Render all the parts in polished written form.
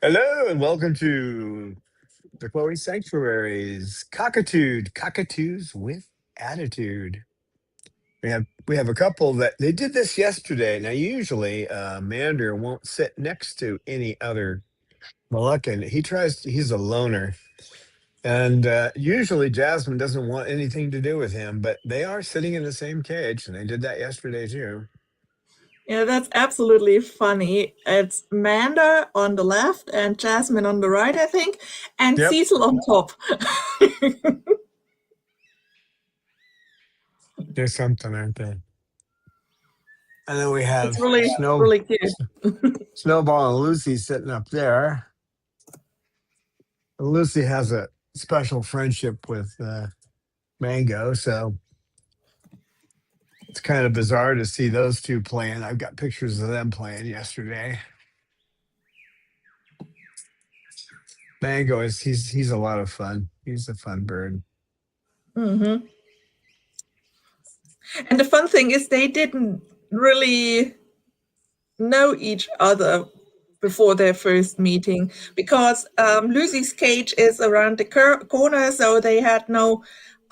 Hello and welcome to the Chloe Sanctuary's Cockatoos with Attitude. We have a couple that they did this yesterday. Now usually Mander won't sit next to any other Moluccan. He's a loner. And usually Jasmine doesn't want anything to do with him, but they are sitting in the same cage, and they did that yesterday too. Yeah, that's absolutely funny. It's Manda on the left and Jasmine on the right, I think, and Yep. Cecil on top. There's something, aren't they? And then we It's have really, really cute. Snowball and Lucy sitting up there. Lucy has a special friendship with Mango, so it's kind of bizarre to see those two playing. I've got pictures of them playing yesterday. Mango he's a lot of fun. He's a fun bird. Mm-hmm. And the fun thing is they didn't really know each other before their first meeting because Lucy's cage is around the corner, so they had no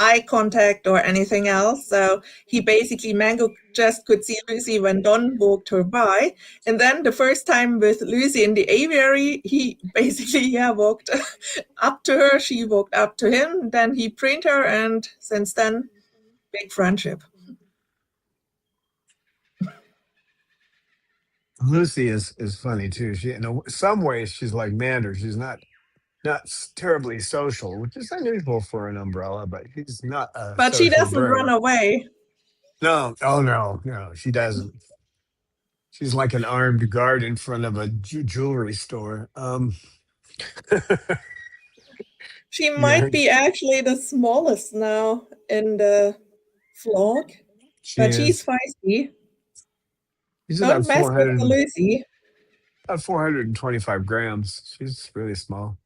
eye contact or anything else. So Mango just could see Lucy when Don walked her by. And then the first time with Lucy in the aviary, he basically, walked up to her. She walked up to him. Then he preened her. And since then, big friendship. Lucy is funny too. She in some ways she's like Mander. She's not terribly social, which is unusual for an umbrella, but she's not a But she social doesn't run bird. away. No, oh no, she doesn't. She's like an armed guard in front of a jewelry store. She Yeah, might be actually the smallest now in the flock, she but she's is. feisty. She's Don't mess with the Lucy. about 425 grams. She's really small.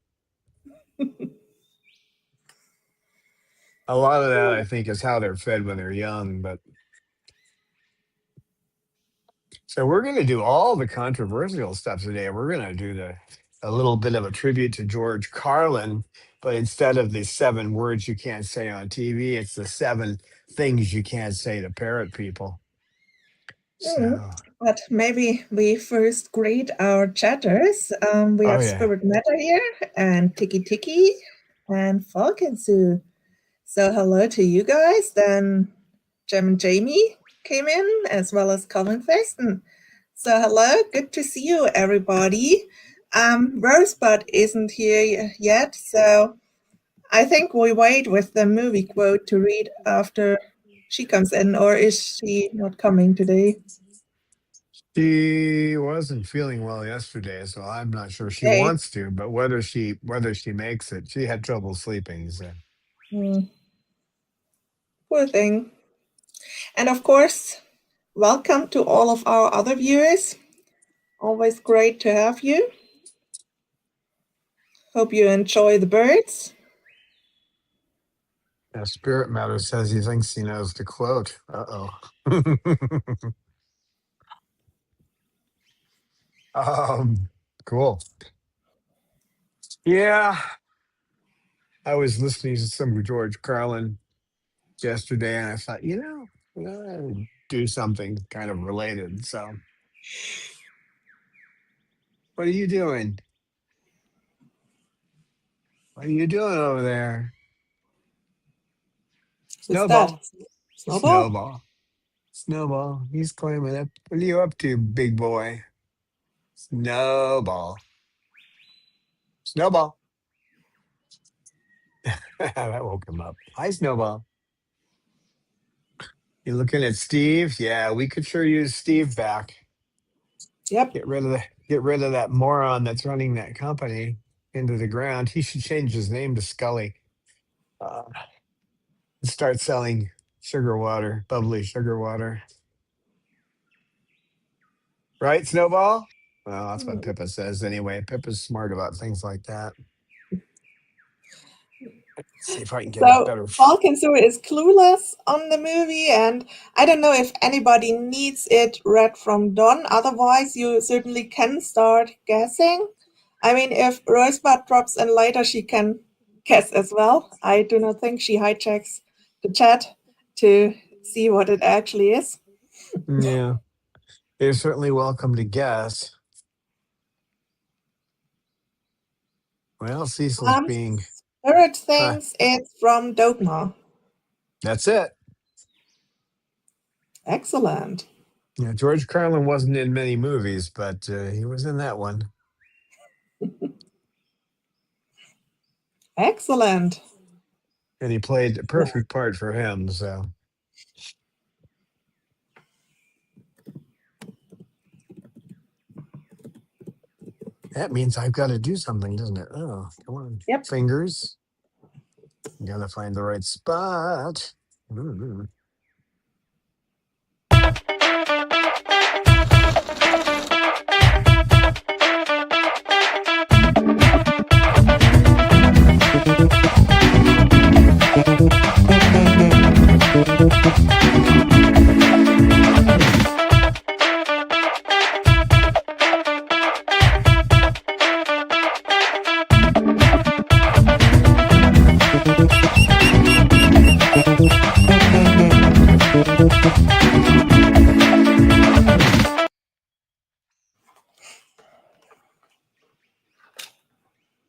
A lot of that, I think, is how they're fed when they're young. But so we're going to do all the controversial stuff today. We're going to do a little bit of a tribute to George Carlin, but instead of the 7 words you can't say on TV, it's the 7 things you can't say to parrot people. So, But maybe we first greet our chatters. We have yeah. Spirit Matter here, and Tiki Tiki, and Falcon Sue. So hello to you guys. Then Jem and Jamie came in, as well as Colin Feston. So hello, good to see you, everybody. Rosebud isn't here yet, so I think we wait with the movie quote to read after she comes in, or is she not coming today? She wasn't feeling well yesterday, so I'm not sure she Okay. wants to, but whether she makes it, she had trouble sleeping. So. Poor thing. And of course, welcome to all of our other viewers. Always great to have you. Hope you enjoy the birds. Yeah, Spirit Matter says he thinks he knows the quote. Uh-oh. Cool. Yeah. I was listening to some George Carlin yesterday, and I thought, I'd do something kind of related. So, what are you doing? What are you doing over there? Snowball. Snowball? Snowball. He's climbing up. What are you up to, big boy? Snowball. Snowball. That woke him up. Hi, Snowball. You looking at Steve? Yeah, we could sure use Steve back. Yep. Get rid of that moron that's running that company into the ground. He should change his name to Scully. Uh, and start selling sugar water, bubbly sugar water. Right, Snowball? Well, that's what Hmm. Pippa says anyway. Pippa's smart about things like that. See if I can get a So better. Falcon Sue is clueless on the movie, and I don't know if anybody needs it read from Don. Otherwise, you certainly can start guessing. I mean, if Rosebud drops in later, she can guess as well. I do not think she hijacks the chat to see what it actually is. Yeah, you're certainly welcome to guess. Well, Cecil's being. Spirit Huh, thinks it's from Dogma. that's it. Excellent. Yeah, George Carlin wasn't in many movies, but he was in that one. Excellent. And he played a perfect part for him. So that means I've got to do something, doesn't it? Oh, come on, Yep. fingers. Gotta find the right spot. Mm.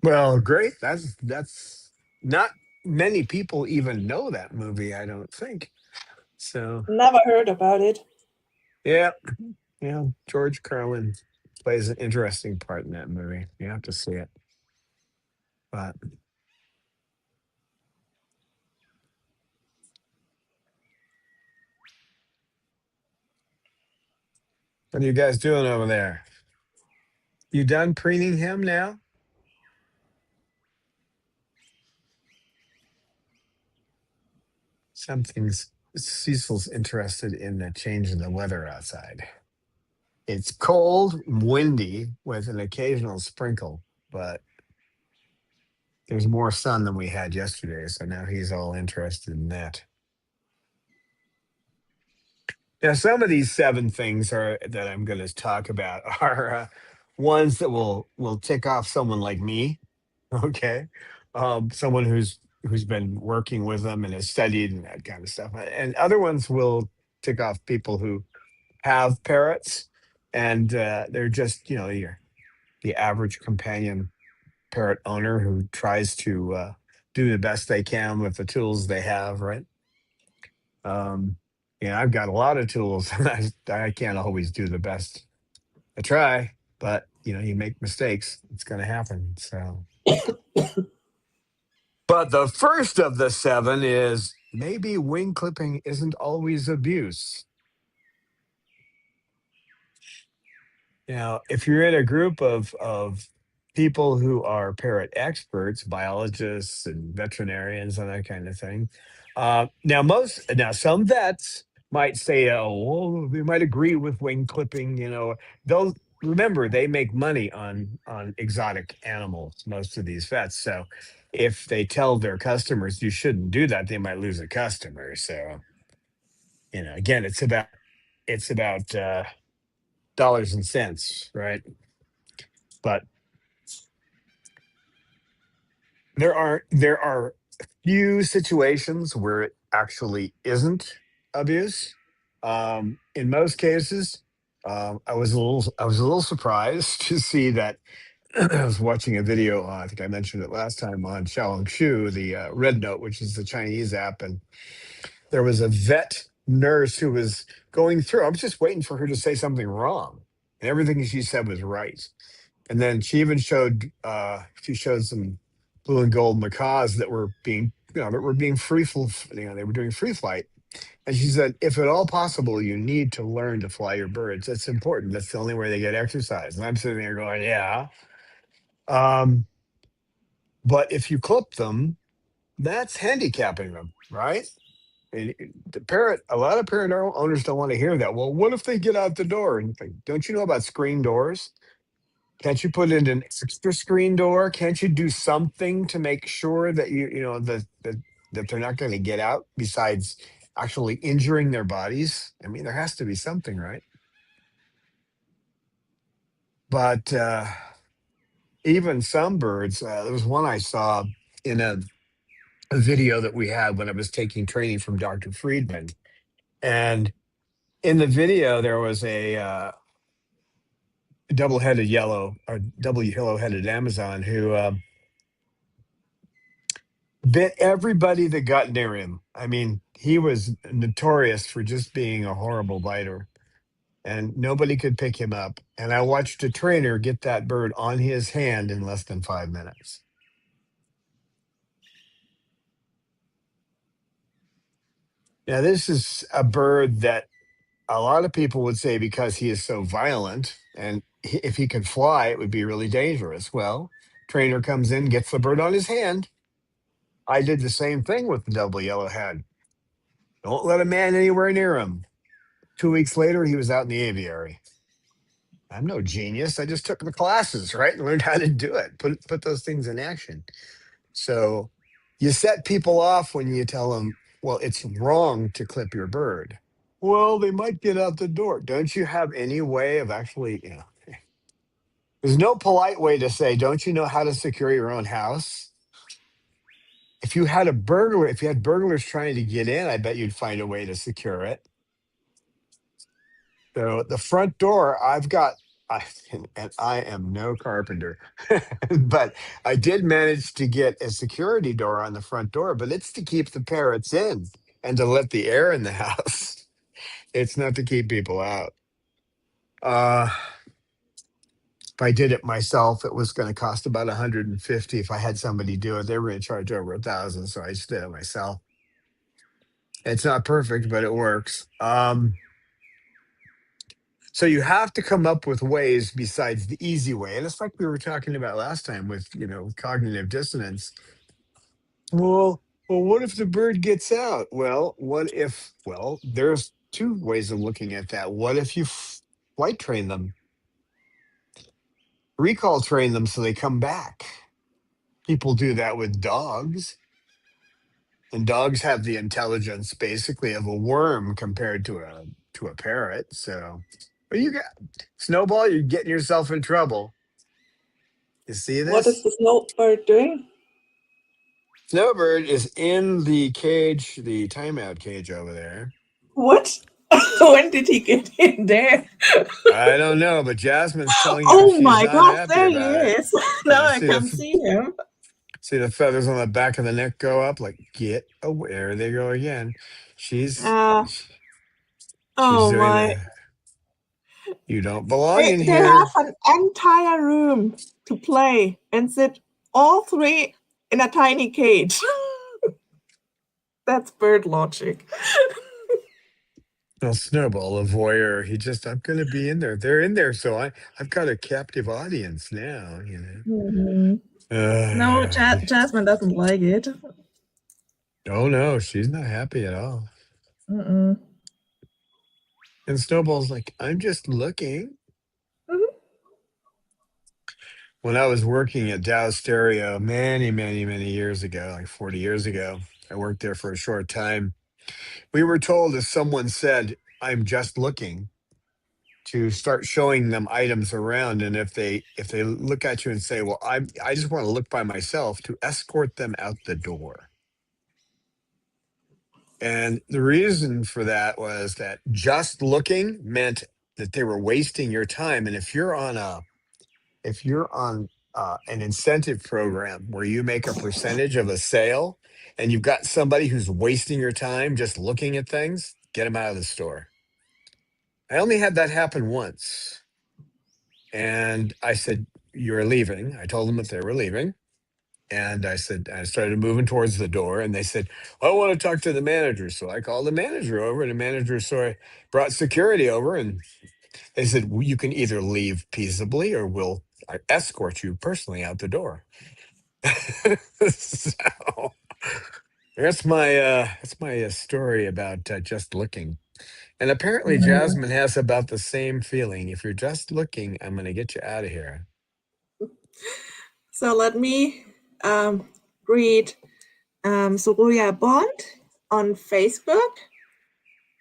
Well, great. That's not many people even know that movie. I don't think so. Never heard about it. Yeah, yeah. George Carlin plays an interesting part in that movie. You have to see it. But what are you guys doing over there? You done preening him now? Something's Cecil's interested in the change in the weather outside. It's cold, windy, with an occasional sprinkle, but there's more sun than we had yesterday, so now he's all interested in that. Now, some of these seven things are that I'm going to talk about are ones that will tick off someone like me, okay, someone who's been working with them and has studied and that kind of stuff, and other ones will tick off people who have parrots, and they're just the average companion parrot owner who tries to do the best they can with the tools they have, right? Um, I've got a lot of tools, and I can't always do the best. I try, but you make mistakes. It's going to happen. So, but the first of the seven is maybe wing clipping isn't always abuse. Now, if you're in a group of people who are parrot experts, biologists and veterinarians and that kind of thing, now some vets might say, "Oh, well, we might agree with wing clipping." They'll remember they make money on exotic animals. Most of these vets, so if they tell their customers you shouldn't do that, they might lose a customer. So, again, it's about dollars and cents, right? But there are few situations where it actually isn't abuse. In most cases, I was a little surprised to see that. I was watching a video. I think I mentioned it last time on Xiaolong Shu, the Red Note, which is the Chinese app, and there was a vet nurse who was going through. I was just waiting for her to say something wrong, and everything she said was right. And then she showed some blue and gold macaws that were being free, they were doing free flight, And she said, if at all possible, you need to learn to fly your birds. That's important. That's the only way they get exercise. And I'm sitting there going, yeah. Um, but if you clip them, that's handicapping them, right? And the parrot, a lot of parrot owners don't want to hear that. Well, what if they get out the door? And think, don't you know about screen doors? Can't you put in an extra screen door? Can't you do something to make sure that you know that they're not going to get out besides actually injuring their bodies? I mean, there has to be something, right? But even some birds, there was one I saw in a video that we had when I was taking training from Dr. Friedman, and in the video there was a double-headed yellow or double yellow-headed Amazon who bit everybody that got near him. I mean, he was notorious for just being a horrible biter, and nobody could pick him up. And I watched a trainer get that bird on his hand in less than 5 minutes. Now, this is a bird that a lot of people would say because he is so violent and if he could fly, it would be really dangerous. Well, trainer comes in, gets the bird on his hand. I did the same thing with the double yellowhead. Don't let a man anywhere near him. 2 weeks later, he was out in the aviary. I'm no genius. I just took the classes, right, and learned how to do it. Put those things in action. So you set people off when you tell them, well, it's wrong to clip your bird. Well, they might get out the door. Don't you have any way of actually, there's no polite way to say, don't you know how to secure your own house? If you had a burglar, if you had burglars trying to get in, I bet you'd find a way to secure it. So the front door, and I am no carpenter, but I did manage to get a security door on the front door, but it's to keep the parrots in and to let the air in the house. It's not to keep people out. Uh, if I did it myself, it was going to cost about 150. If I had somebody do it, they were going to charge over 1,000. So I just did it myself. It's not perfect, but it works. So you have to come up with ways besides the easy way. And it's like we were talking about last time with, cognitive dissonance. Well, what if the bird gets out? Well, there's two ways of looking at that. What if you flight train them, recall train them so they come back? People do that with dogs, and dogs have the intelligence basically of a worm compared to a parrot. So, but you got Snowball, you're getting yourself in trouble. You see What is this? the snowbird doing? Snowbird is in the cage, the timeout cage over there. What? When did he get in there? I don't know, but Jasmine's telling you Oh she's my not gosh, happy there he about it. is. Now Yeah, I can see him. see the feathers on the back of the neck go up. Like, get away! There they go again. She's Uh, she's oh doing my. the. You don't belong in They have here. an entire room to play and sit all three in a tiny cage. That's bird logic. Well, Snowball, a voyeur. I'm going to be in there. They're in there, so I've got a captive audience now. Mhm. No, Uh, Jasmine doesn't like it. oh no, she's not happy at all. Mm-mm. And Snowball's like, I'm just looking. Mhm. When I was working at Dow Stereo many, many, many years ago, like 40 years ago, I worked there for a short time. We were told if someone said, I'm just looking, to start showing them items around. And if they look at you and say, well, I just want to look by myself, to escort them out the door. And the reason for that was that just looking meant that they were wasting your time. And if you're on an incentive program where you make a percentage of a sale and you've got somebody who's wasting your time just looking at things, get them out of the store. I only had that happen once. And I said, you're leaving. I told them that they were leaving. And I said, I started moving towards the door, and they said, I want to talk to the manager. So I called the manager over, and the manager brought security over, and they said, "Well, you can either leave peaceably or we'll escort you personally out the door." So that's my story about just looking. And apparently, Mhm. Jasmine has about the same feeling. If you're just looking, I'm going to get you out of here. So let me read Suruya Bond on Facebook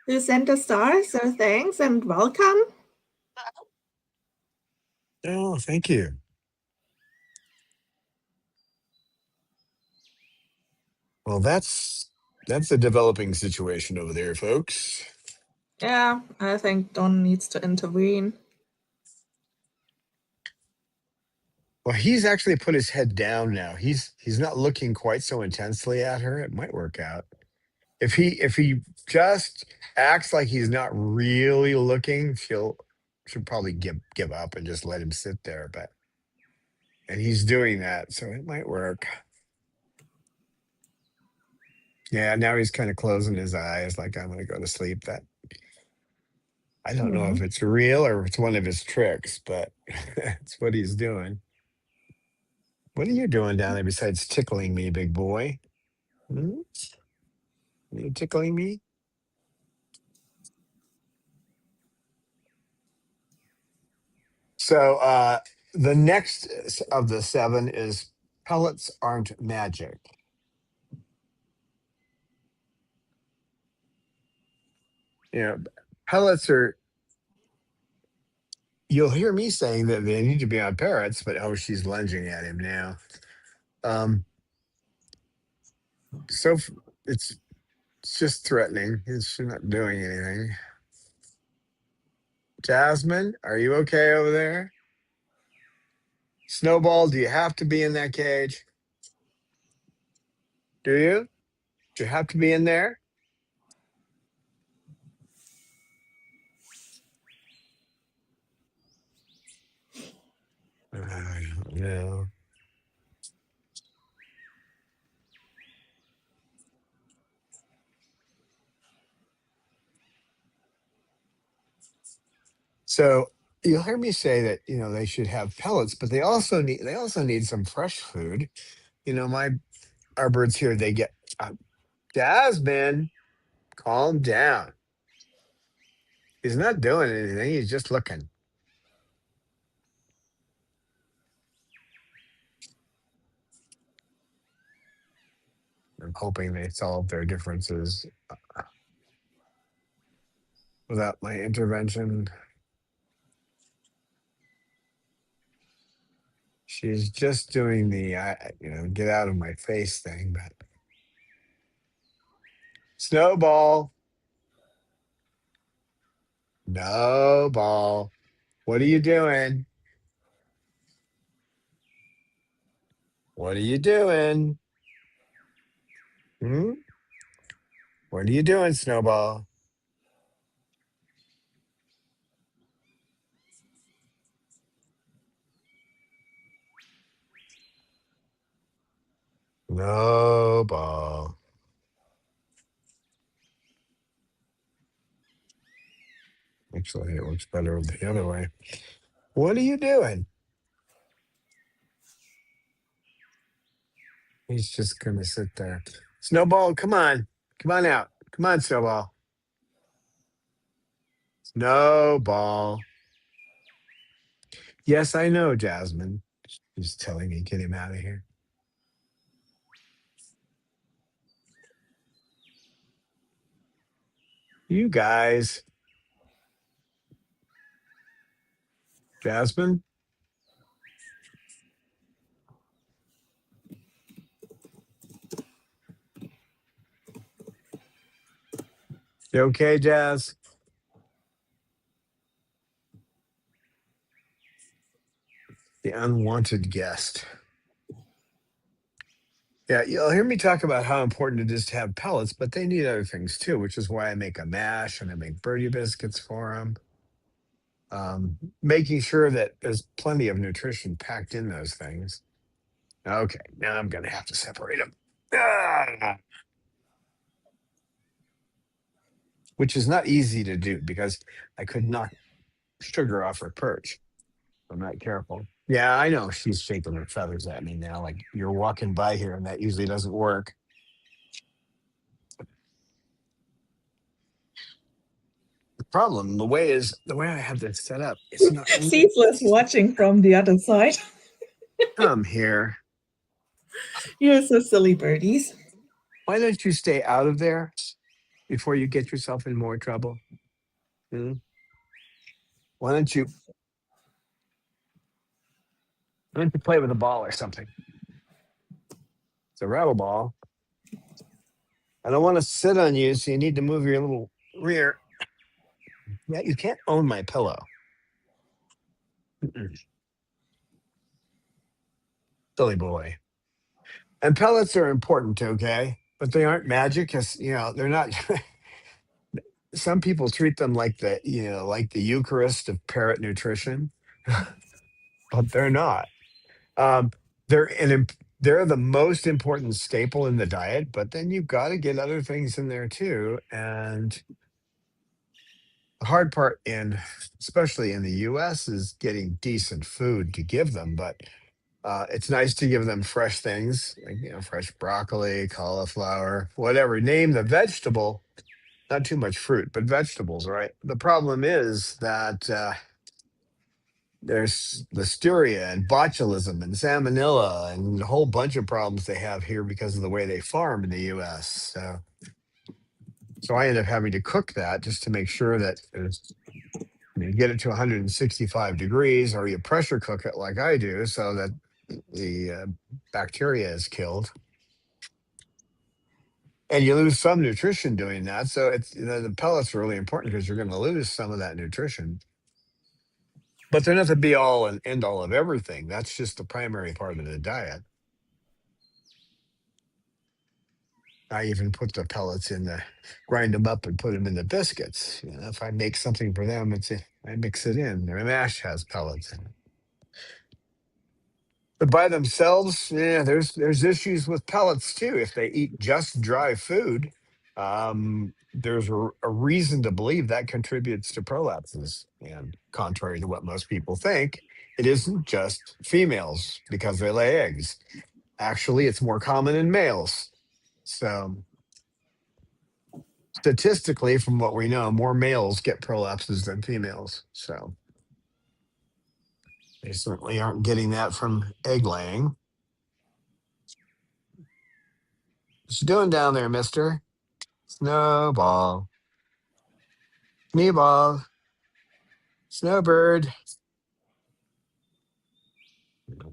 who sent a star. So thanks and welcome. Oh, thank you. Well, that's a developing situation over there, folks. Yeah, I think Don needs to intervene. Well, he's actually put his head down now. He's not looking quite so intensely at her. It might work out. If he just acts like he's not really looking, she'll probably give up and just let him sit there. But and he's doing that, so it might work. Yeah, now he's kind of closing his eyes like I'm gonna go to sleep. That I don't know if Mhm. it's real or if it's one of his tricks, but it's what he's doing. What are you doing down there besides tickling me, big boy? Hmm? You tickling me? So the next of the seven is pellets aren't magic. You know, pellets are. You'll hear me saying that they need to be on parrots, but oh, she's lunging at him now. Um, so it's it's just threatening. She's not doing anything. Jasmine, are you okay over there? Snowball, do you have to be in that cage? Do you? Do you have to be in there? I don't know. So you'll hear me say that they should have pellets, but they also need some fresh food. Our birds here they get Jasmine, calm down. He's not doing anything. He's just looking. I'm hoping they solve their differences without my intervention. She's just doing the get out of my face thing, but Snowball, no ball. What are you doing? What are you doing? Hmm? What are you doing, Snowball? No ball. Actually, it looks better the other way. What are you doing? He's just gonna sit there. Snowball, come on. Come on out. Come on, Snowball. Snowball. Yes, I know, Jasmine. She's telling me, get him out of here. You guys. Jasmine? You okay, Jazz? The unwanted guest. Yeah, you'll hear me talk about how important it is to have pellets, but they need other things too, which is why I make a mash and I make birdie biscuits for them. Making sure that there's plenty of nutrition packed in those things. Okay, now I'm gonna have to separate them. Ah, which is not easy to do because I could knock sugar off her perch. I'm not careful. Yeah, I know she's shaking her feathers at me now. Like you're walking by here, and that usually doesn't work. The problem, the way I have this set up. It's not. Ceaseless watching from the other side. Come here. You're so silly, birdies. Why don't you stay out of there before you get yourself in more trouble? Hmm? Why don't you? Why don't you play with a ball or something? It's a rattle ball. I don't want to sit on you, so you need to move your little rear. Yeah, you can't own my pillow. Mm-mm. Silly boy. And pellets are important, okay? But they aren't magic. Cause they're not. Some people treat them like like the Eucharist of parrot nutrition, but they're not. Um, they're the most important staple in the diet, but then you've got to get other things in there too. And the hard part especially in the US, is getting decent food to give them. But it's nice to give them fresh things like fresh broccoli, cauliflower, whatever. Name the vegetable. Not too much fruit, but vegetables, right? The problem is that there's listeria and botulism and salmonella and a whole bunch of problems they have here because of the way they farm in the U.S. So I end up having to cook that just to make sure that you get it to 165 degrees, or you pressure cook it like I do, so that the bacteria is killed. And you lose some nutrition doing that. So it's the pellets are really important because you're going to lose some of that nutrition. But they're not the be all and end all of everything. That's just the primary part of the diet. I even put the pellets grind them up and put them in the biscuits. If I make something for them, I mix it in. Their mash has pellets in it. But by themselves, yeah, there's issues with pellets too. If they eat just dry food, there's a reason to believe that contributes to prolapses. And contrary to what most people think, it isn't just females because they lay eggs. Actually, it's more common in males. So statistically, from what we know, more males get prolapses than females. So they certainly aren't getting that from egg laying. What you doing down there, mister? Snowball. Sneeball. Snowbird.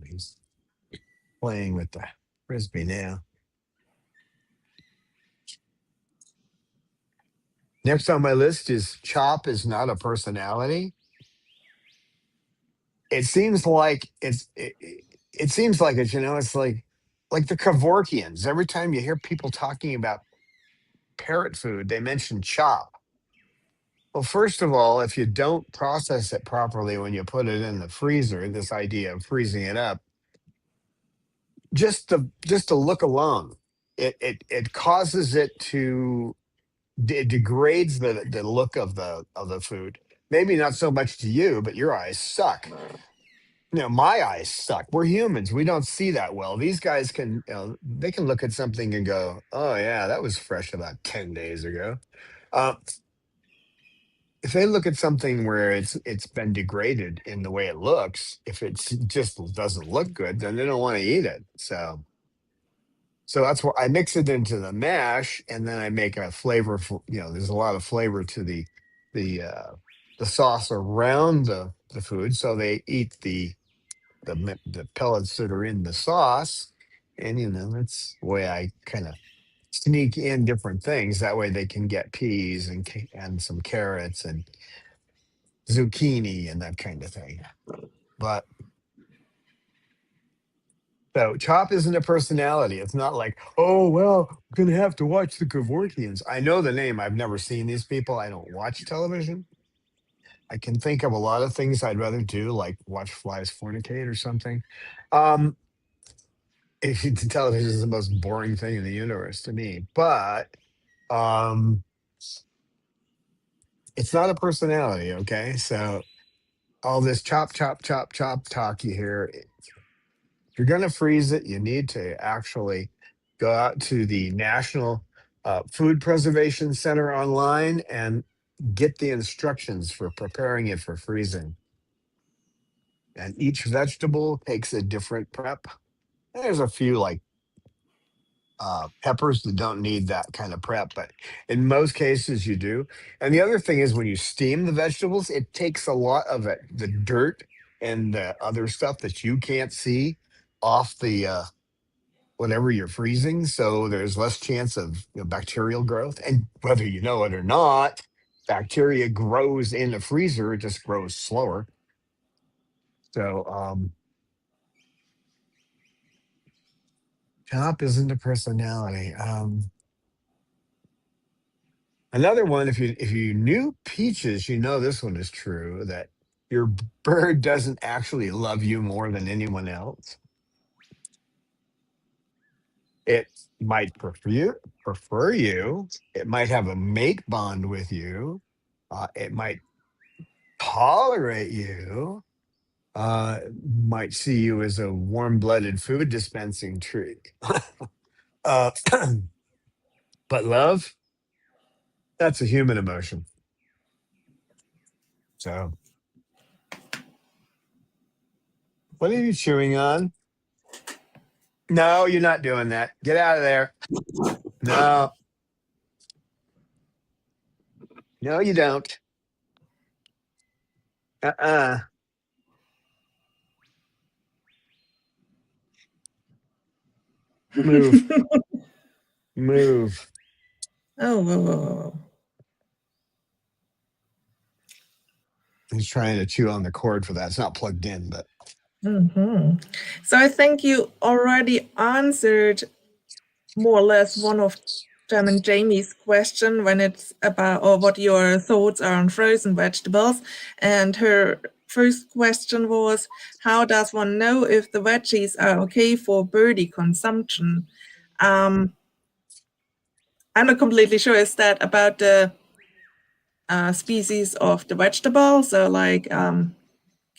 He's playing with the frisbee now. Next on my list is Chop is not a personality. It seems like it seems like it's like the Kevorkians. Every time you hear people talking about parrot food, they mention Chop. Well, first of all, if you don't process it properly when you put it in the freezer, this idea of freezing it up, just the look alone, it causes it to it degrades the look of the food. Maybe not so much to you, but your eyes suck. My eyes suck. We're humans. We don't see that well. These guys can, they can look at something and go, "Oh yeah, that was fresh about 10 days ago." Uh, if they look at something where it's been degraded in the way it looks, if it just doesn't look good, then they don't want to eat it. So that's why I mix it into the mash, and then I make a flavor. There's a lot of flavor to the uh, the sauce around the food, so they eat the pellets that are in the sauce, and that's the way I kind of sneak in different things. That way they can get peas and some carrots and zucchini and that kind of thing. But so Chop isn't a personality. It's not like, oh well, I'm gonna have to watch the Kevorkians. I know the name. I've never seen these people. I don't watch television. I can think of a lot of things I'd rather do, like watch flies fornicate or something. Um, television is the most boring thing in the universe to me. But um, it's not a personality. Okay, so all this chop, chop, chop, chop talk you hear. If you're going to freeze it, you need to actually go out to the National Food Preservation Center online and get the instructions for preparing it for freezing. And each vegetable takes a different prep. There's a few like peppers that don't need that kind of prep, but in most cases you do. And the other thing is when you steam the vegetables, it takes a lot of it, the dirt and the other stuff that you can't see off the whatever you're freezing. So there's less chance of bacterial growth. And whether you know it or not, bacteria grows in the freezer, it just grows slower. So chop isn't a personality. Another one, if you knew peaches, you know this one is true, that your bird doesn't actually love you more than anyone else. It might prefer you. It might have a mate bond with you. It might tolerate you. Might see you as a warm-blooded food dispensing tree. Uh, but love, that's a human emotion. So, what are you chewing on? No, you're not doing that. Get out of there. No, no, you don't. Uh-uh. Move, move. Oh, whoa, whoa, whoa, whoa. He's trying to chew on the cord for that. It's not plugged in, but Mhm. So I think you already answered more or less one of Jem and Jamie's question when it's about or what your thoughts are on frozen vegetables. And her first question was, how does one know if the veggies are okay for birdie consumption? Um, I'm not completely sure. Is that about the species of the vegetable? So like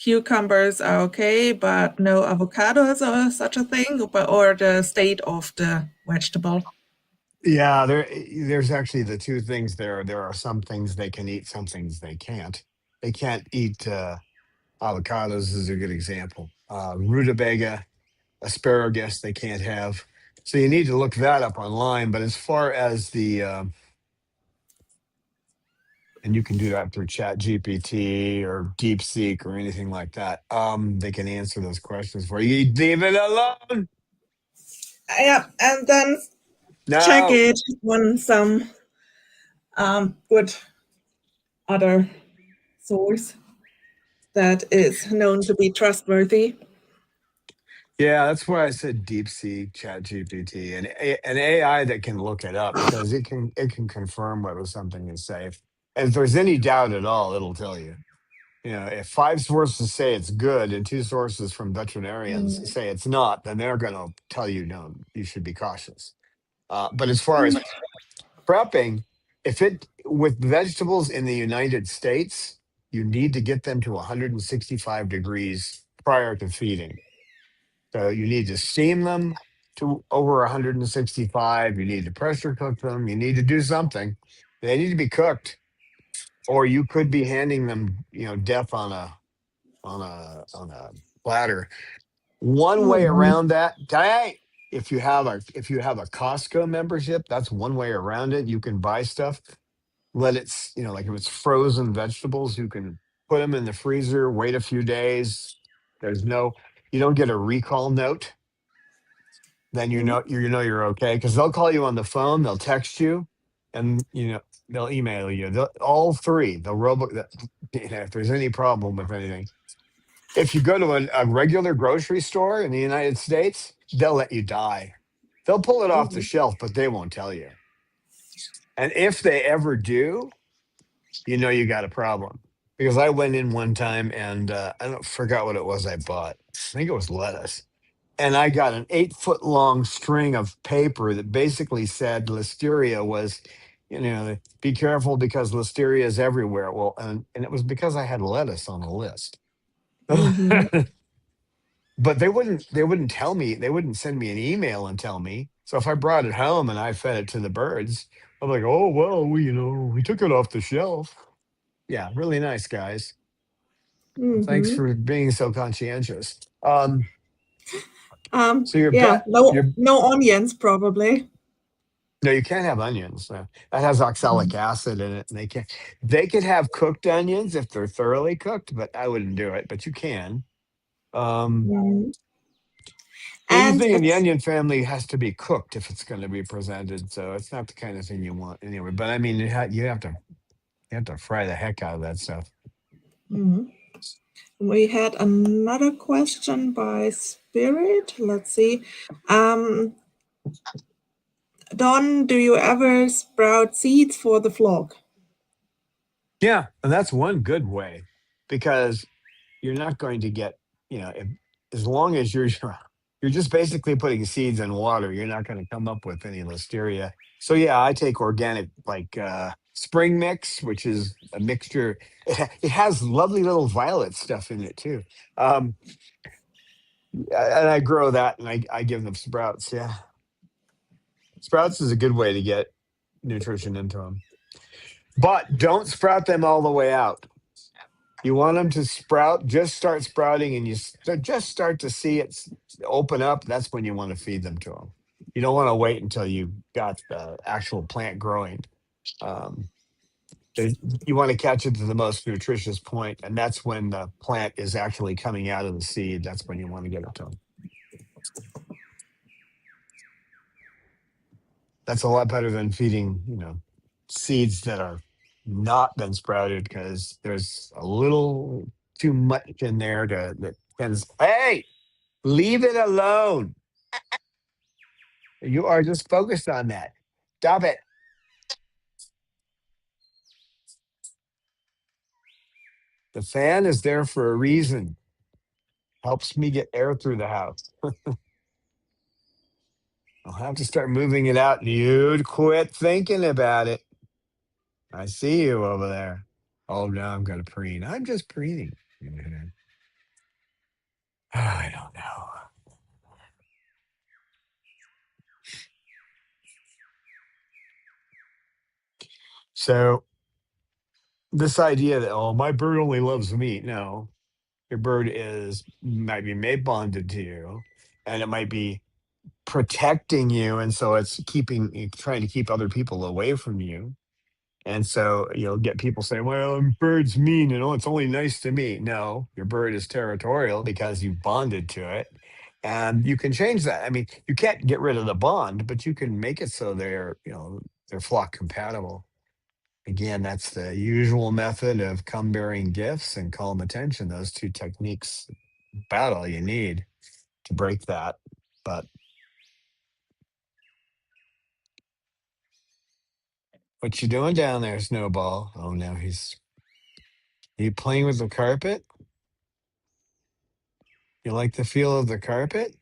cucumbers are okay, but no avocados or such a thing, or the state of the vegetable? yeah, there's actually the two things there. There are some things they can eat, some things they can't. They can't eat avocados is a good example. Rutabaga, asparagus, they can't have. So you need to look that up online. But as far as and you can do that through Chat GPT or DeepSeek or anything like that. They can answer those questions for you. Leave it alone. Yeah, and then check No. it on some good other source that is known to be trustworthy. Yeah, that's why I said DeepSeek, Chat GPT, and an AI that can look it up because it can confirm whether something is safe. And if there's any doubt at all, it'll tell you. If five sources say it's good and two sources from veterinarians Mm. say it's not, then they're going to tell you no, you should be cautious. But as far as prepping, if it with vegetables in the United States, you need to get them to 165 degrees prior to feeding. So you need to steam them to over 165. You need to pressure cook them. You need to do something. They need to be cooked, or you could be handing them, death on a platter. One way Mhm. around that, hey, if you have a Costco membership, that's one way around it. You can buy stuff, let it, like if it's frozen vegetables, you can put them in the freezer, wait a few days. You don't get a recall note. Then you're okay because they'll call you on the phone, they'll text you, and they'll email you. All three, if there's any problem with anything. If you go to a regular grocery store in the United States, they'll let you die. They'll pull it off the Mhm. shelf, but they won't tell you. And if they ever do, you got a problem. Because I went in one time and I don't forgot what it was I bought. I think it was lettuce. and I got an 8 foot long string of paper that basically said listeria was, be careful because listeria is everywhere. Well, and it was because I had lettuce on the list. Mm-hmm. But they wouldn't tell me, they wouldn't send me an email and tell me. So if I brought it home and I fed it to the birds, I'm like, oh well, we took it off the shelf. Yeah, really nice guys. Thanks Mm-hmm. for being so conscientious. So your Yeah, pet, no, your no onions probably. no, you can't have onions. That has oxalic acid in it, and they could have cooked onions if they're thoroughly cooked, but I wouldn't do it. But you can. Um, Mm. And Anything in the it's onion family has to be cooked if it's going to be presented. So it's not the kind of thing you want anyway. But I mean, you have to fry the heck out of that stuff. mhm. We had another question by Spirit. Let's see. Um, Don, do you ever sprout seeds for the flock? Yeah, and that's one good way because you're not going to get, as long as you're just basically putting seeds in water, you're not going to come up with any listeria. So yeah, I take organic like spring mix, which is a mixture. It has lovely little violet stuff in it too. Um, and I grow that and I give them sprouts. Yeah, sprouts is a good way to get nutrition into them, but don't sprout them all the way out. You want them to sprout, just start sprouting, and just start to see it open up. That's when you want to feed them to them. You don't want to wait until you got the actual plant growing. Um, they- you want to catch it to the most nutritious point, and that's when the plant is actually coming out of the seed. That's when you want to get it to them. That's a lot better than feeding, seeds that are not been sprouted because there's a little too much in there that tends. Hey, leave it alone. You are just focused on that. Stop it. The fan is there for a reason. Helps me get air through the house. I'll have to start moving it out. You'd quit thinking about it. I see you over there. Oh, no, I'm going to preen. I'm just preening. Mhm. I don't know. So, this idea that, oh, my bird only loves meat. No, your bird might be mate bonded to you, and it might be protecting you, and so it's trying to keep other people away from you. And so you'll get people saying, well, bird's mean, it's only nice to me. No, your bird is territorial because you bonded to it, and you can change that. I mean, you can't get rid of the bond, but you can make it so they're flock compatible. Again, that's the usual method of come bearing gifts and calm attention. Those two techniques, about all you need to break that. But what you doing down there, Snowball? Oh, now you playing with the carpet? You like the feel of the carpet?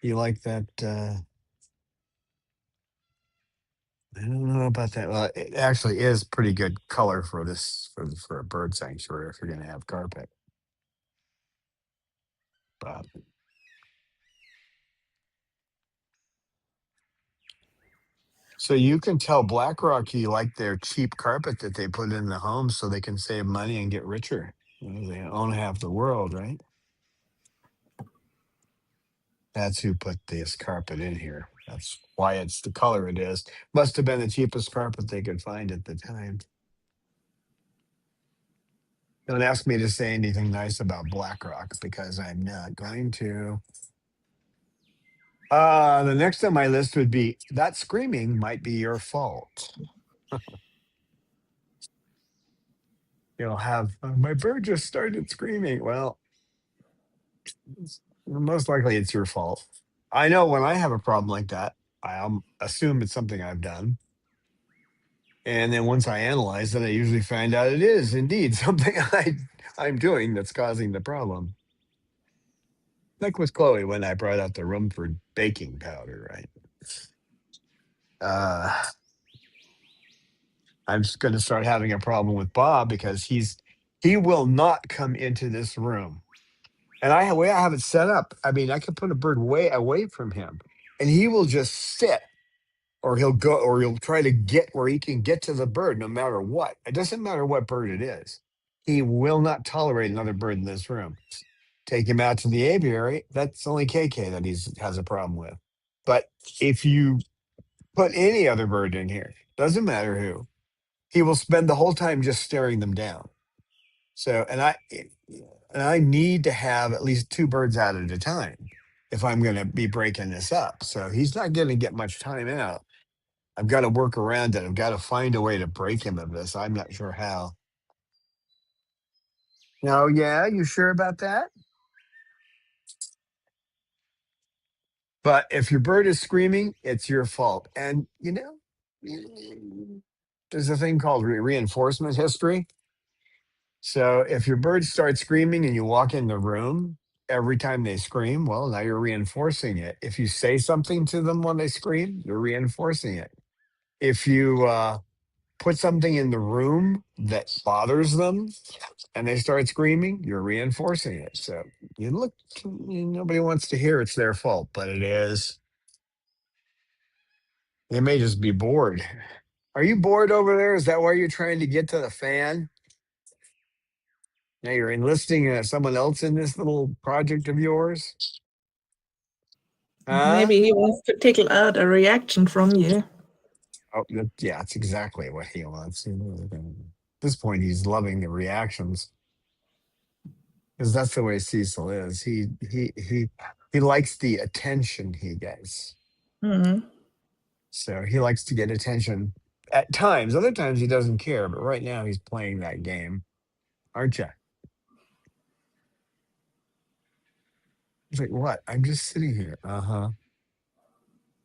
You like that? I don't know about that. Well, it actually is pretty good color for this for a bird sanctuary if you're going to have carpet. But so you can tell BlackRock you like their cheap carpet that they put in the home so they can save money and get richer. They own half the world, right? That's who put this carpet in here. That's why it's the color it is. Must have been the cheapest carpet they could find at the time. Don't ask me to say anything nice about BlackRock because I'm not going to. The next on my list would be that screaming might be your fault. You'll have my bird just started screaming. Well, most likely it's your fault. I know when I have a problem like that, assume it's something I've done. And then once I analyze it, I usually find out it is indeed something I'm doing that's causing the problem. like with Chloe when I brought out the Rumford baking powder, right? Uh, I'm just going to start having a problem with Bob because he will not come into this room. And way I have it set up, I mean, I could put a bird way away from him, and he will just sit, or he'll go, or he'll try to get where he can get to the bird, no matter what. It doesn't matter what bird it is. He will not tolerate another bird in this room. Take him out to the aviary. That's only KK that he's has a problem with. But if you put any other bird in here, doesn't matter who, he will spend the whole time just staring them down. So, and I need to have at least two birds out at a time if I'm going to be breaking this up. So he's not going to get much time out. I've got to work around it. I've got to find a way to break him of this. I'm not sure how. No, yeah, you sure about that? But if your bird is screaming, it's your fault. And there's a thing called reinforcement history. So if your bird starts screaming and you walk in the room every time they scream, well, now you're reinforcing it. If you say something to them when they scream, you're reinforcing it. If you put something in the room that bothers them and they start screaming, you're reinforcing it. So you look, nobody wants to hear it's their fault, but it is. They may just be bored. Are you bored over there? Is that why you're trying to get to the fan? Now you're enlisting someone else in this little project of yours? Huh? Maybe he wants to tickle out a reaction from you. Oh, yeah, that's exactly what he wants. At this point, he's loving the reactions because that's the way Cecil is. He likes the attention he gets. Mm. So he likes to get attention at times. Other times he doesn't care, but right now he's playing that game, aren't you? He's like, what? I'm just sitting here. Uh huh.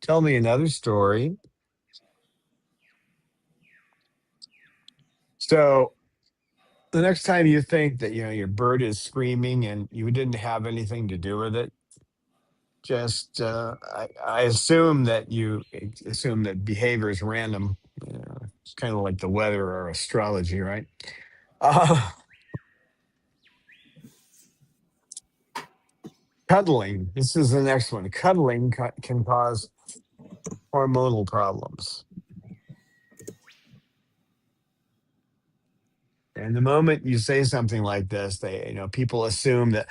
Tell me another story. So the next time you think that your bird is screaming and you didn't have anything to do with it, just I assume that you assume that behavior is random. It's kind of like the weather or astrology, right? Uh, cuddling. This is the next one. Cuddling can cause hormonal problems. And the moment you say something like this, people assume that,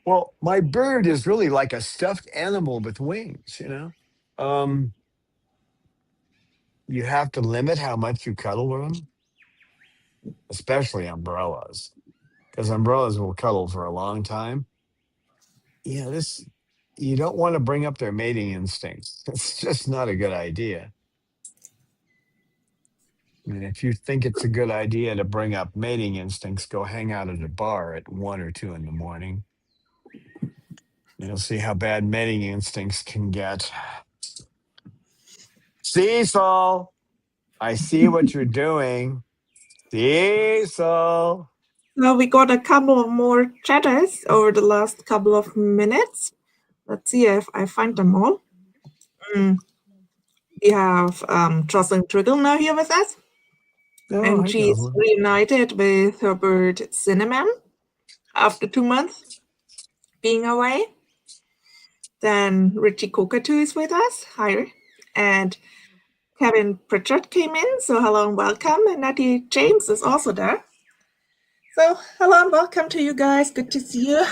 well, my bird is really like a stuffed animal with wings. Um, you have to limit how much you cuddle with them, especially umbrellas, because umbrellas will cuddle for a long time. This you don't want to bring up their mating instincts. It's just not a good idea. I mean, if you think it's a good idea to bring up mating instincts, go hang out at a bar at 1 or 2 in the morning. You'll see how bad mating instincts can get. Cecil, I see what you're doing. Cecil. So we got a couple of more chatters over the last couple of minutes. Let's see if I find them all. Mm, we have Jocelyn Triggle now here with us, Oh, and I know she's her. reunited with her bird Cinnamon after 2 months being away. Then Richie Cockatoo is with us. Hi. And Kevin Pritchard came in. So hello and welcome. And Natty James is also there. So hello and welcome to you guys. Good to see you.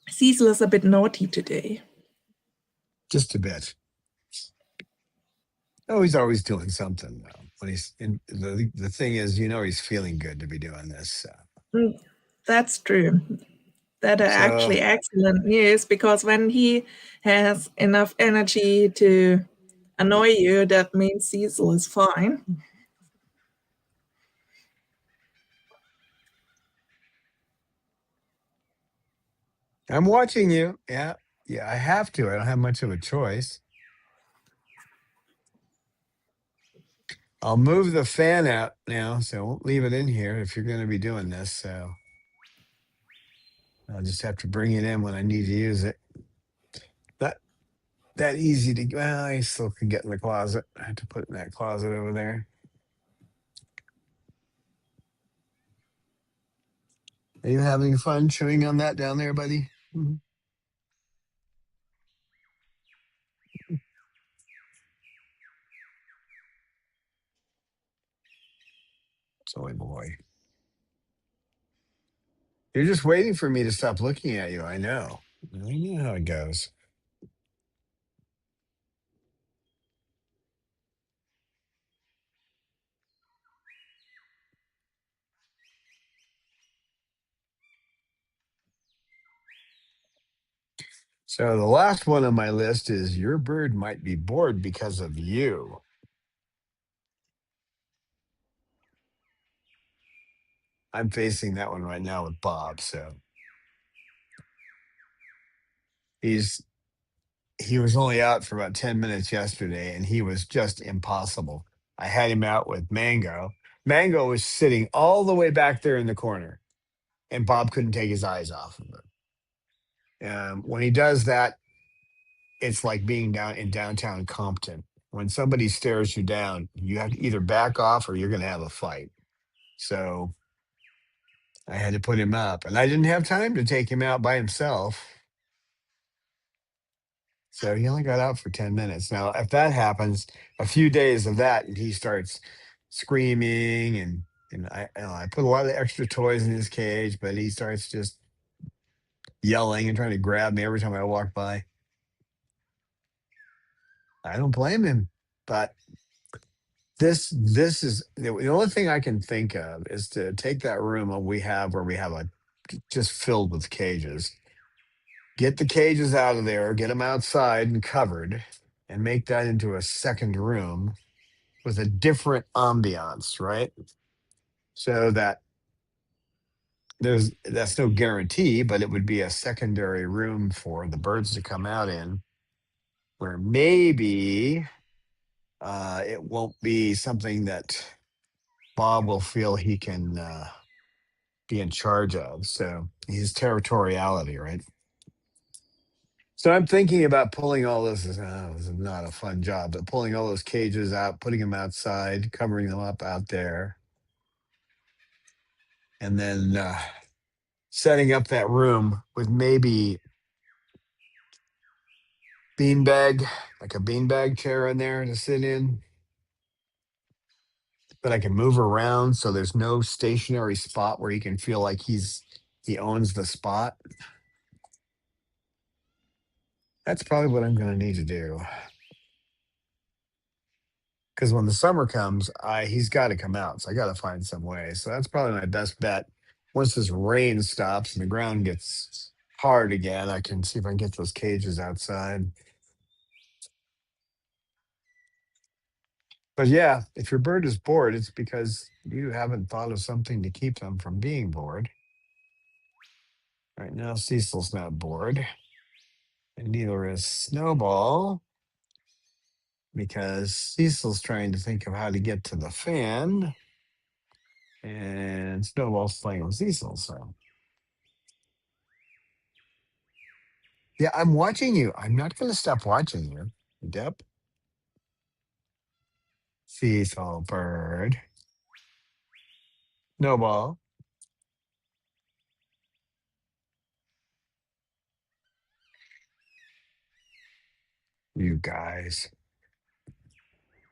Cecil is a bit naughty today. Just a bit. Oh, he's always doing something though. When he's in the thing is, he's feeling good to be doing this. That's true. That are So actually excellent news, because when he has enough energy to annoy you, that means Cecil is fine. I'm watching you. Yeah. Yeah, I have to. I don't have much of a choice. I'll move the fan out now, so I won't leave it in here if you're going to be doing this. So I'll just have to bring it in when I need to use it. Not that easy to. Well, I still can get in the closet. I have to put it in that closet over there. Are you having fun chewing on that down there, buddy? Mhm. Silly boy. You're just waiting for me to stop looking at you. I know. I know how it goes. So the last one on my list is your bird might be bored because of you. I'm facing that one right now with Bob. So he's he was only out for about 10 minutes yesterday and he was just impossible. I had him out with Mango. Mango was sitting all the way back there in the corner and Bob couldn't take his eyes off of it. When he does that, it's like being down in downtown Compton. When somebody stares you down, you have to either back off or you're going to have a fight. So I had to put him up, and I didn't have time to take him out by himself. So he only got out for 10 minutes. Now, if that happens, a few days of that, and he starts screaming, and I put a lot of extra toys in his cage, but he starts just yelling and trying to grab me every time I walk by. I don't blame him, but this is the only thing I can think of is to take that room that we have where we have a just filled with cages, get the cages out of there, get them outside and covered, and make that into a second room with a different ambiance, right? So that that's no guarantee, but it would be a secondary room for the birds to come out in, where maybe it won't be something that Bob will feel he can be in charge of. So his territoriality, right? So I'm thinking about pulling all this is not a fun job, but pulling all those cages out, putting them outside, covering them up out there, and then setting up that room with maybe beanbag, like a beanbag chair in there to sit in, that I can move around so there's no stationary spot where he can feel like he owns the spot. That's probably what I'm going to need to do. Because when the summer comes, I he's got to come out. So I got to find some way. So that's probably my best bet. Once this rain stops and the ground gets hard again, I can see if I can get those cages outside. But yeah, if your bird is bored, it's because you haven't thought of something to keep them from being bored. Right now, Cecil's not bored, and neither is Snowball, because Cecil's trying to think of how to get to the fan, and Snowball's playing with Cecil. So yeah, I'm watching you. I'm not going to stop watching you. Dep. Cecil bird. Snowball. You guys.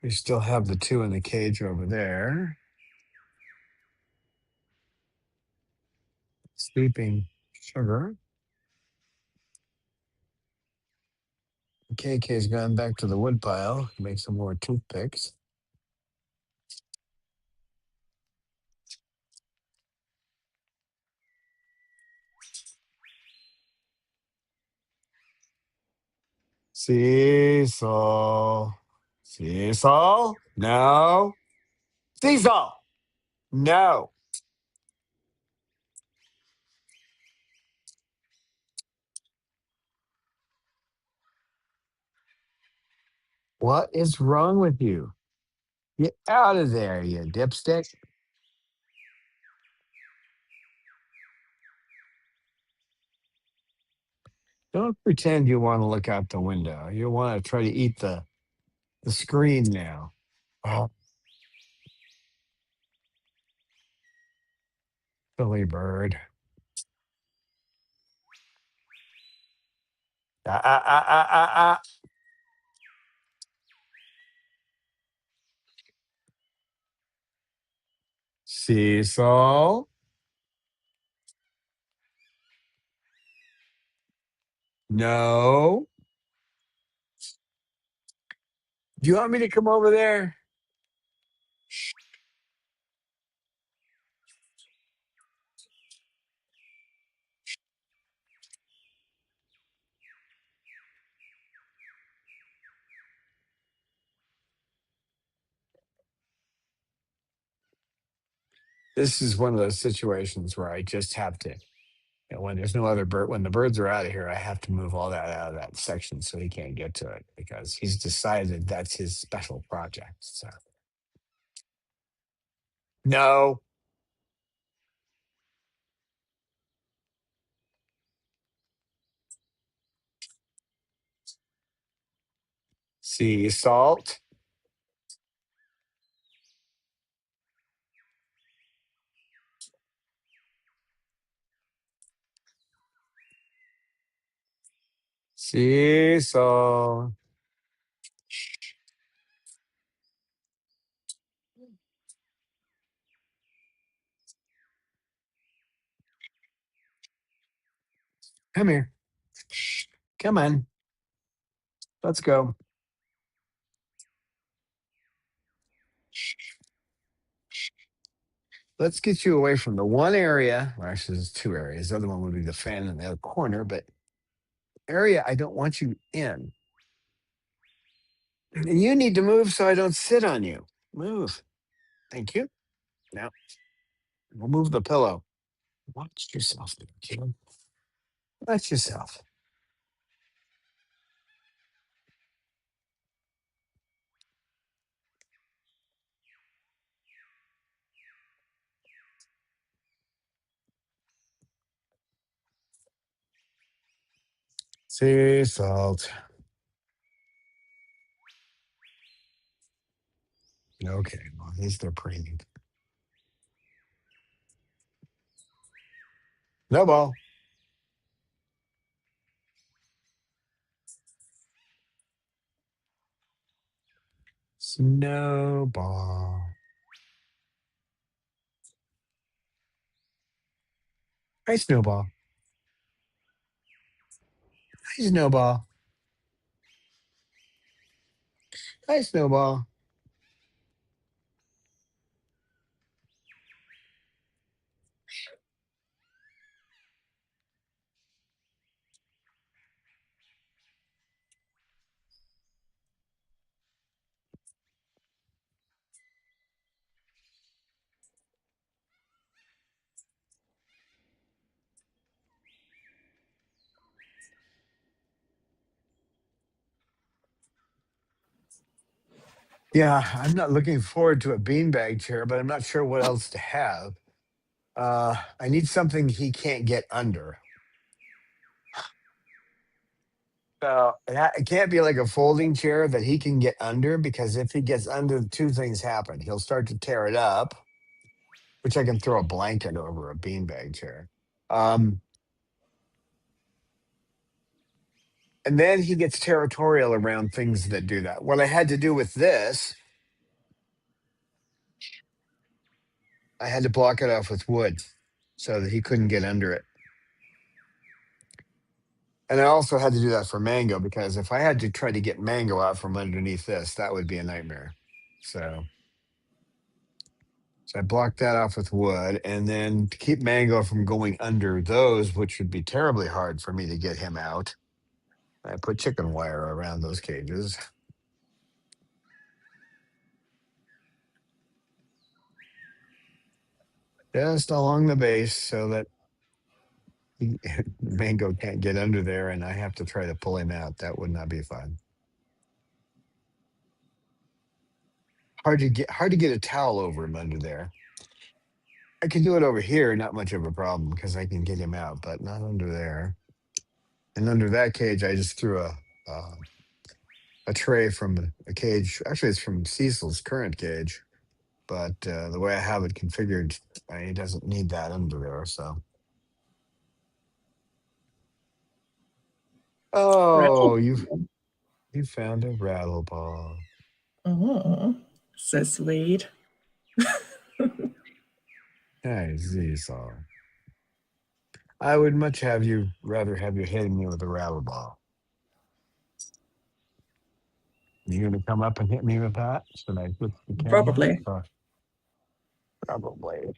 We still have the two in the cage over there. Sleeping Sugar. KK's gone back to the woodpile. Make some more toothpicks. Cecil. Cecil? No. Cecil! No. What is wrong with you? Get out of there, you dipstick. Don't pretend you want to look out the window. You want to try to eat the screen now. Oh, silly bird. Ah, ah, ah, ah, ah, ah. Cecil. No. Do you want me to come over there? This is one of those situations where I just have to, when there's no other bird, when the birds are out of here, I have to move all that out of that section so he can't get to it because he's decided that's his special project. So, no. Sea salt. Sea salt. Come here. Come on. Let's go. Let's get you away from the one area. Well, actually, there's two areas. The other one would be the fan in the other corner, but area I don't want you in. And you need to move so I don't sit on you. Move. Thank you. Now, we'll move the pillow. Watch yourself, there, kid. Watch yourself. Sea salt. Okay, well, at least they're preening. No ball. Snowball. Hi, Snowball. Hi, Snowball. Hi, Snowball. Yeah, I'm not looking forward to a beanbag chair, but I'm not sure what else to have. I need something he can't get under. So it can't be like a folding chair that he can get under because if he gets under, two things happen. He'll start to tear it up, which I can throw a blanket over a beanbag chair. Um, and then he gets territorial around things that do that. What I had to do with this, I had to block it off with wood so that he couldn't get under it. And I also had to do that for Mango because if I had to try to get Mango out from underneath this, that would be a nightmare. So I blocked that off with wood. And then to keep Mango from going under those, which would be terribly hard for me to get him out, I put chicken wire around those cages. Just along the base so that Mango can't get under there and I have to try to pull him out. That would not be fun. hard to get a towel over him under there. I can do it over here, not much of a problem because I can get him out, but not under there. And under that cage, I just threw a tray from a cage. Actually, it's from Cecil's current cage, but the way I have it configured, he doesn't need that under there. So, oh, you found a rattle ball. Oh, so sweet. Hey, Cecil. I would much rather have you hitting me with a rattle ball. You gonna come up and hit me with that? Should I switch the camera? Probably. Probably.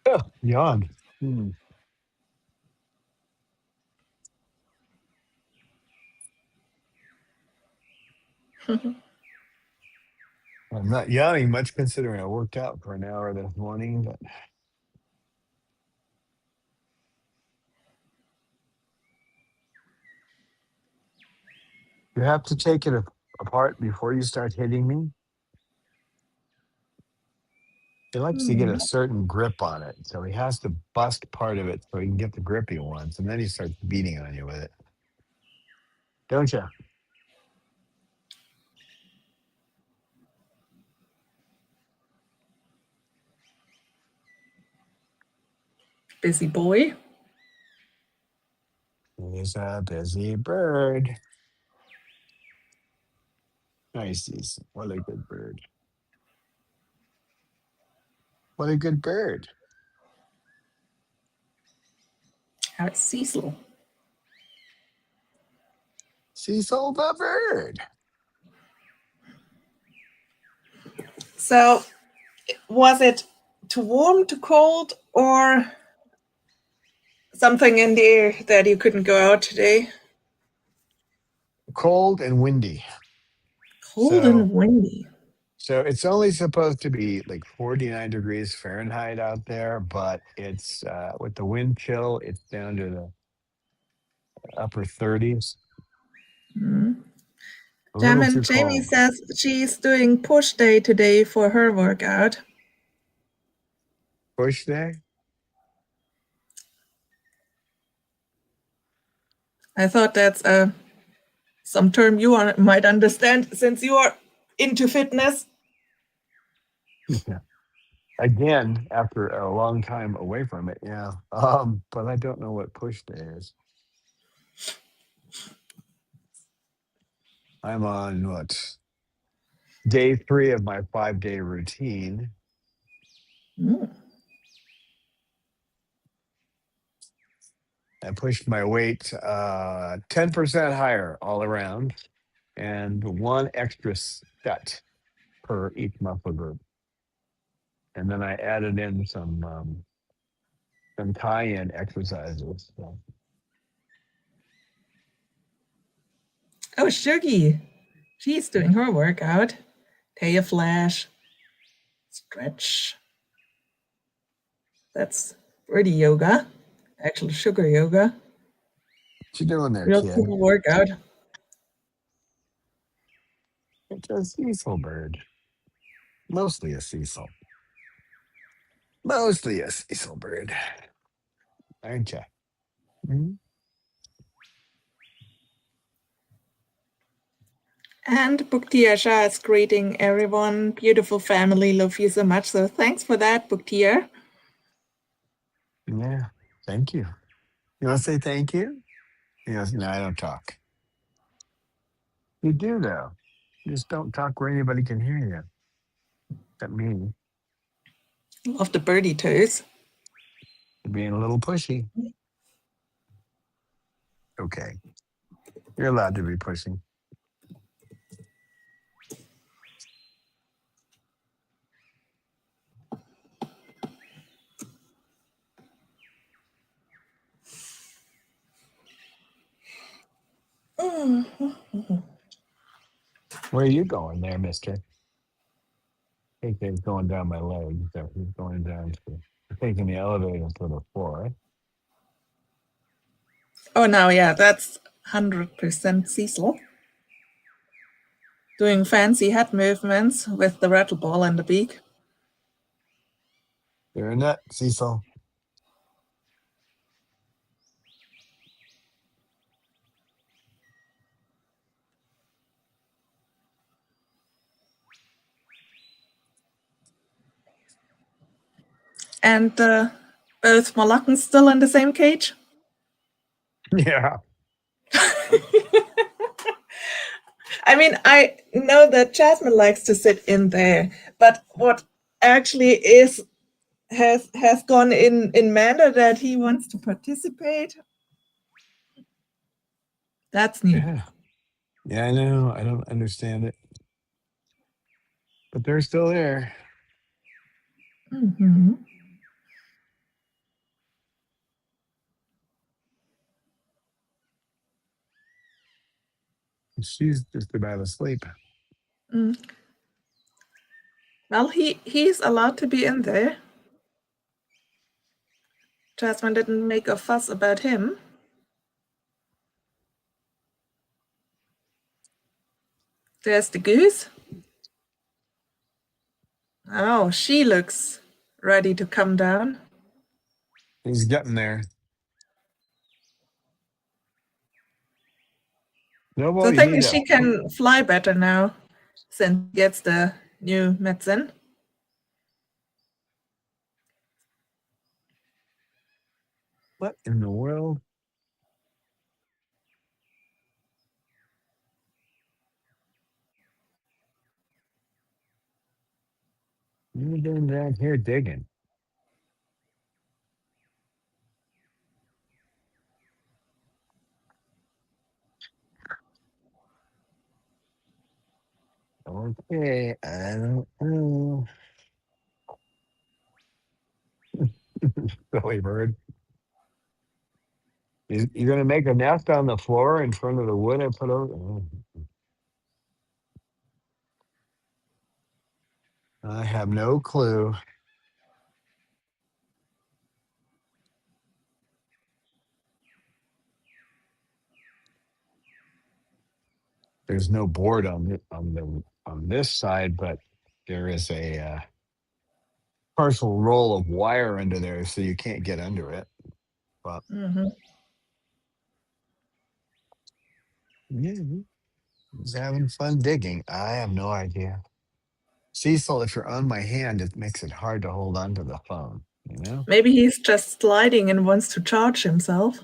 Oh, yawn. Hmm. I'm not yawning much considering I worked out for an hour this morning, but you have to take it apart before you start hitting me. He likes to get a certain grip on it, so he has to bust part of it so he can get the grip he wants, and then he starts beating on you with it. Don't you? Busy boy. He's a busy bird. Nice. What a good bird. What a good bird. How's Cecil? Cecil the bird. So, was it too warm, too cold, or something in the air that you couldn't go out today? Cold and windy. Cold So and windy. So it's only supposed to be like 49 degrees Fahrenheit out there, but it's with the wind chill, it's down to the upper 30s. A little too Jamie cold. says she's doing push day today for her workout. Push day? I thought that's some term you might understand since you are into fitness. Yeah. Again, after a long time away from it, yeah. But I don't know what push day is. I'm on what? Day 3 of my 5-day routine. I pushed my weight 10% higher all around and one extra set per each muscle group. And then I added in some tie-in exercises. So. Oh, Shuggy. She's doing her workout. Taya flash. Stretch. That's pretty yoga. Actual sugar yoga. What you doing there, Real kid? cool workout. It's a Cecil bird. Mostly a Cecil. Mostly a Cecil bird. Aren't you? Mm-hmm. And Buktia Shah is greeting everyone. Beautiful family. Love you so much. So thanks for that, Buktia. Yeah. Thank you. You want to say thank you? He goes, no, I don't talk. You do, though. You just don't talk where anybody can hear you. Except me. Love the birdie toes. You're being a little pushy. Okay. You're allowed to be pushing. Where are you going there, mister? think they're going down my leg. So he's going down to taking the elevator to the floor. Oh, now, yeah, that's 100% Cecil. Doing fancy head movements with the rattle ball and the beak. You're a nut, Cecil. And both Moluccans still in the same cage? Yeah. I mean, I know that Jasmine likes to sit in there, but what actually has gone in manner that he wants to participate. That's new. Yeah, I know. I don't understand it. But they're still there. Mm-hmm. She's just about asleep. Mm. Well, he's allowed to be in there. Jasmine didn't make a fuss about him. There's the goose. Oh, she looks ready to come down. He's getting there. No, boy, The you thing need is, to. she can fly better now since she gets the new medicine. What in the world? You're doing down here digging. Okay, I don't know. Silly bird. You're going to make a nest on the floor in front of the wood I put over? Oh, I have no clue. There's no board on this side, but there is a partial roll of wire under there, so you can't get under it. But Mm-hmm. yeah, he's having fun digging. I have no idea. Cecil, if you're on my hand, it makes it hard to hold on to the phone. You know, Maybe he's just sliding and wants to charge himself.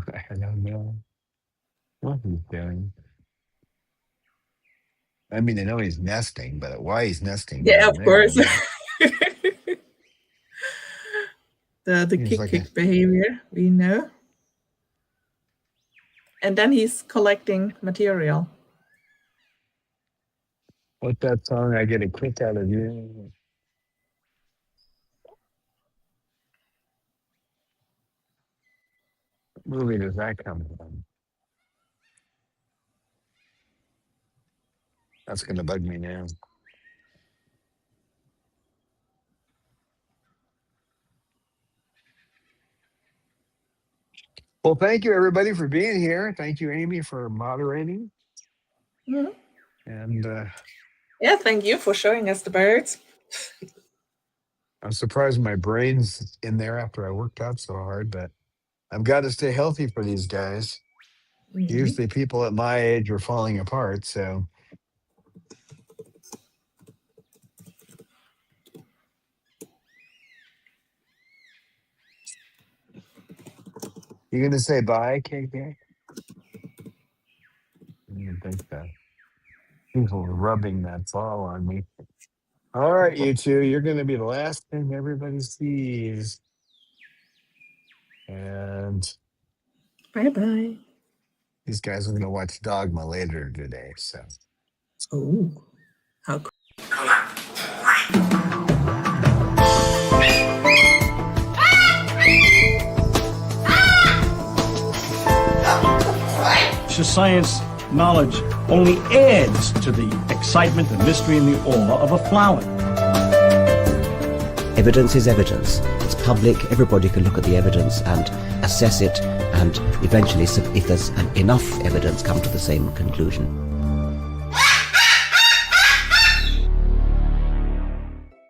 I don't know what he's doing. I mean, I know he's nesting, but why he's nesting Yeah, down of there? course. the He's like a kick behavior, we know. And then he's collecting material. what's that song? I get a kick out of you. What movie does that come from? That's gonna bug me now. Well, thank you everybody for being here. Thank you, Amy, for moderating. Mm-hmm. And Yeah, thank you for showing us the birds. I'm surprised my brain's in there after I worked out so hard, but I've got to stay healthy for these guys. Mm-hmm. Usually people at my age are falling apart, so you gonna say bye, KK? I don't think so. People are rubbing that ball on me. All right, you two, you're gonna be the last thing everybody sees. And Bye-bye. these guys are gonna watch Dogma later today, so Oh, how cool. Science knowledge only adds to the excitement, the mystery, and the awe of a flower. Evidence is evidence. It's public. Everybody can look at the evidence and assess it, and eventually, if there's enough evidence, come to the same conclusion.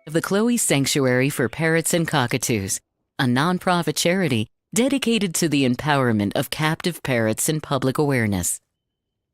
The Chloe Sanctuary for Parrots and Cockatoos, a nonprofit charity dedicated to the empowerment of captive parrots and public awareness.